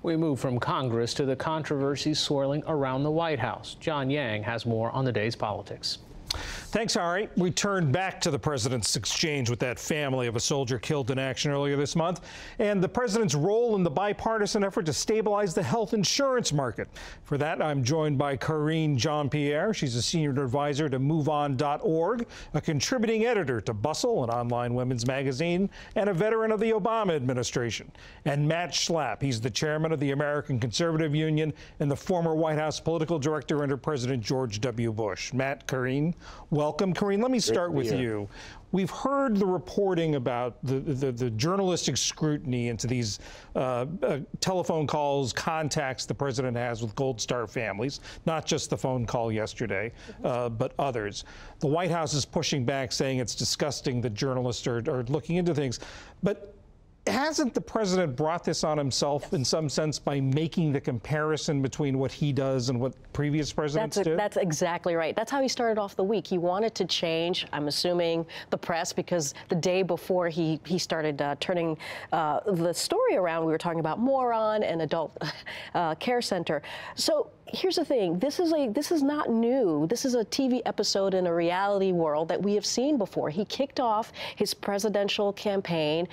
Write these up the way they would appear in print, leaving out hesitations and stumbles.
We move from Congress to the controversies swirling around the White House. John Yang has more on the day's politics. Thanks, Ari. We turn back to the president's exchange with that family of a soldier killed in action earlier this month and the president's role in the bipartisan effort to stabilize the health insurance market. For that, I'm joined by Karine Jean-Pierre. She's a senior advisor to MoveOn.org, a contributing editor to Bustle, an online women's magazine, and a veteran of the Obama administration. And Matt Schlapp. He's the chairman of the American Conservative Union and the former White House political director under President George W. Bush. Matt, Karine, welcome. Karine, let me start with you. We've heard the reporting about the journalistic scrutiny into these telephone calls, contacts the president has with Gold Star families, not just the phone call yesterday, but others. The White House is pushing back, saying it's disgusting that journalists are looking into things. But hasn't the president brought this on himself in some sense by making the comparison between what he does and what previous presidents did? That's exactly right. That's how he started off the week. He wanted to change, I'm assuming, the press, because the day before he started turning the story around, we were talking about Moron and Adult Care Center. So here's the thing. This is not new. This is a TV episode in a reality world that we have seen before. He kicked off his presidential campaign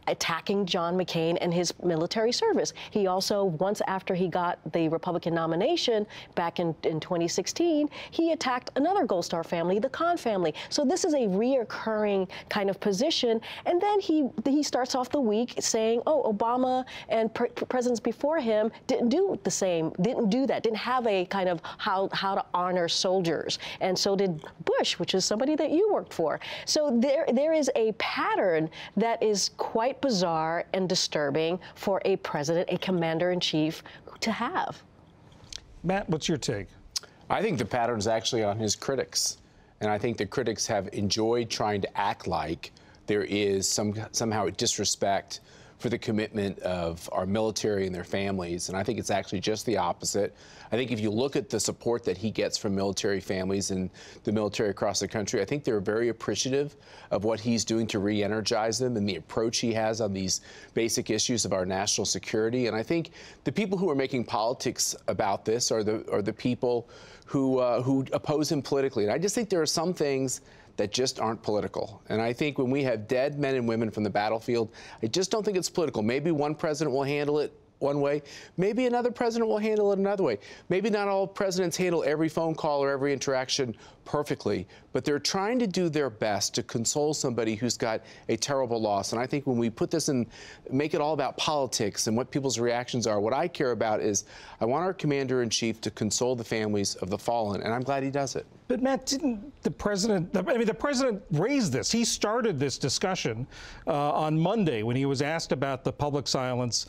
attacking John McCain and his military service. He also, once after he got the Republican nomination back in 2016, he attacked another Gold Star family, the Khan family. So this is a reoccurring kind of position. And then he starts off the week saying, oh, Obama and presidents before him didn't do the same, didn't do that, didn't have a kind of how to honor soldiers. And so did Bush, which is somebody that you worked for. So there is a pattern that is quite bizarre and disturbing for a president, a commander-in-chief, to have. Matt, what's your take? I think the pattern is actually on his critics. And I think the critics have enjoyed trying to act like there is somehow a disrespect for the commitment of our military and their families. And I think it's actually just the opposite. I think if you look at the support that he gets from military families and the military across the country, I think they're very appreciative of what he's doing to re-energize them and the approach he has on these basic issues of our national security. And I think the people who are making politics about this are the people who oppose him politically. And I just think there are some things that just aren't political. And I think when we have dead men and women from the battlefield, I just don't think it's political. Maybe one president will handle it one way. Maybe another president will handle it another way. Maybe not all presidents handle every phone call or every interaction perfectly, but they're trying to do their best to console somebody who's got a terrible loss. And I think when we put this in, make it all about politics and what people's reactions are, what I care about is I want our commander-in-chief to console the families of the fallen, and I'm glad he does it. But Matt, didn't the president, the president raised this. He started this discussion on Monday when he was asked about the public silence,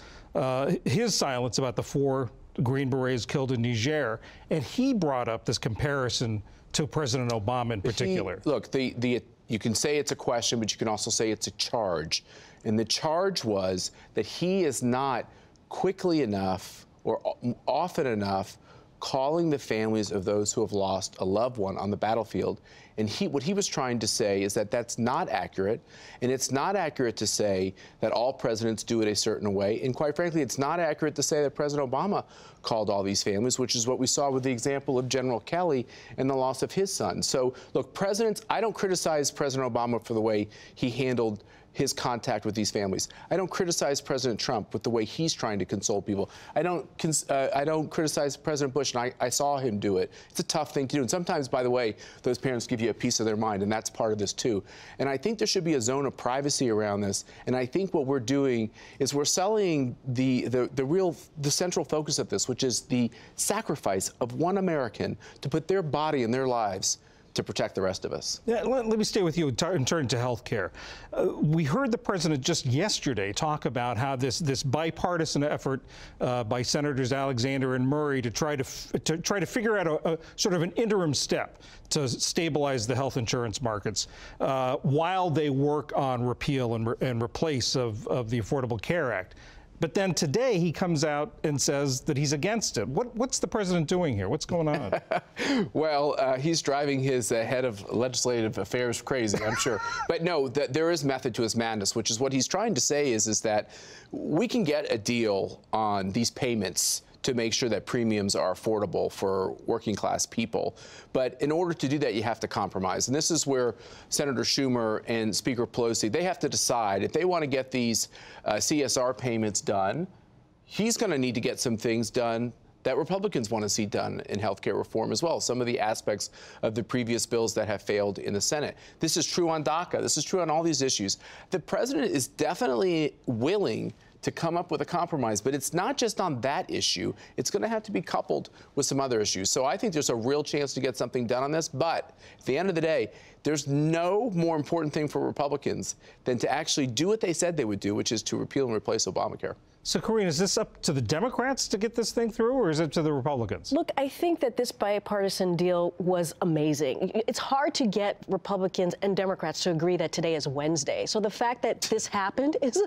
his silence about the 4 Green Berets killed in Niger, and he brought up this comparison to President Obama in particular. Look, you can say it's a question, but you can also say it's a charge. And the charge was that he is not quickly enough or often enough calling the families of those who have lost a loved one on the battlefield. And what he was trying to say is that that's not accurate. And it's not accurate to say that all presidents do it a certain way. And quite frankly, it's not accurate to say that President Obama called all these families, which is what we saw with the example of General Kelly and the loss of his son. So, look, I don't criticize President Obama for the way he handled his contact with these families. I don't criticize President Trump with the way he's trying to console people. I don't criticize President Bush, and I saw him do it. It's a tough thing to do. And sometimes, by the way, those parents give you a piece of their mind, and that's part of this too. And I think there should be a zone of privacy around this. And I think what we're doing is we're selling the central focus of this, which is the sacrifice of one American to put their body and their lives to protect the rest of us. Yeah, let me stay with you and turn to health care. We heard the president just yesterday talk about how this bipartisan effort by Senators Alexander and Murray to try to figure out a sort of an interim step to stabilize the health insurance markets while they work on repeal and replace of the Affordable Care Act. But then today he comes out and says that he's against it. What's the president doing here? What's going on? Well, he's driving his head of legislative affairs crazy, I'm sure. But no, there is method to his madness, which is what he's trying to say is that we can get a deal on these payments to make sure that premiums are affordable for working class people. But in order to do that, you have to compromise. And this is where Senator Schumer and Speaker Pelosi, they have to decide if they want to get these CSR payments done. He's going to need to get some things done that Republicans want to see done in health care reform as well, some of the aspects of the previous bills that have failed in the Senate. This is true on DACA. This is true on all these issues. The president is definitely willing to come up with a compromise, but it's not just on that issue. It's going to have to be coupled with some other issues. So I think there's a real chance to get something done on this, but at the end of the day, there's no more important thing for Republicans than to actually do what they said they would do, which is to repeal and replace Obamacare. So, Karine, is this up to the Democrats to get this thing through, or is it to the Republicans? Look, I think that this bipartisan deal was amazing. It's hard to get Republicans and Democrats to agree that today is Wednesday. So the fact that this happened is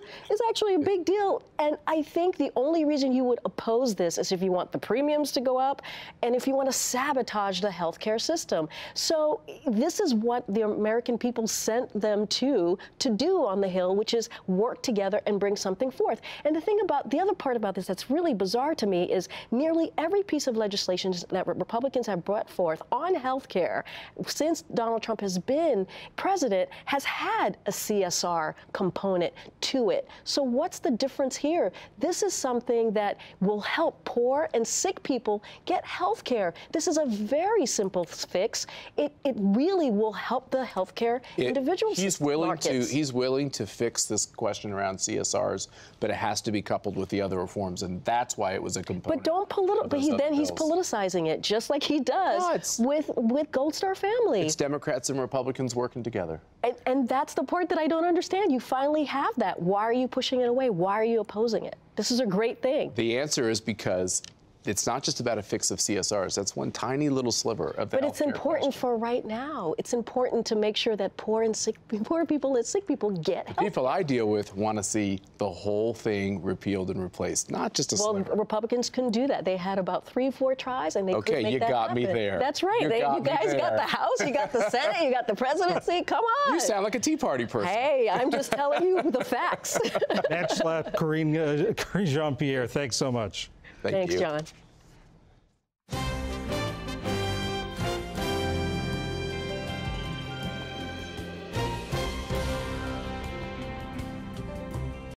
actually a big deal. And I think the only reason you would oppose this is if you want the premiums to go up and if you want to sabotage the healthcare system. So this is what the American people sent them to do on the Hill, which is work together and bring something forth. And the other part about this that's really bizarre to me is nearly every piece of legislation that Republicans have brought forth on health care since Donald Trump has been president has had a CSR component to it. So what's the difference here? This is something that will help poor and sick people get health care. This is a very simple fix. It really will help the health care individuals. He's willing to fix this question around CSRs, but it has to be coupled with the other reforms, and that's why it was a component. But he's politicizing it just like he does with Gold Star Family. It's Democrats and Republicans working together. And that's the part that I don't understand. You finally have that. Why are you pushing it away? Why are you opposing it? This is a great thing. The answer is because it's not just about a fix of CSRs. That's one tiny little sliver of the But it's important for right now. It's important to make sure that poor people and sick people get help. The people I deal with want to see the whole thing repealed and replaced, not just a sliver. Well, Republicans couldn't do that. They had about 3-4 tries, and they couldn't make that happen. Okay, you got me there. That's right. You guys got the House, you got the Senate, you got the presidency. Come on. You sound like a Tea Party person. Hey, I'm just telling you the facts. Matt Schlapp, Karine Jean-Pierre, thanks so much. Thanks, John.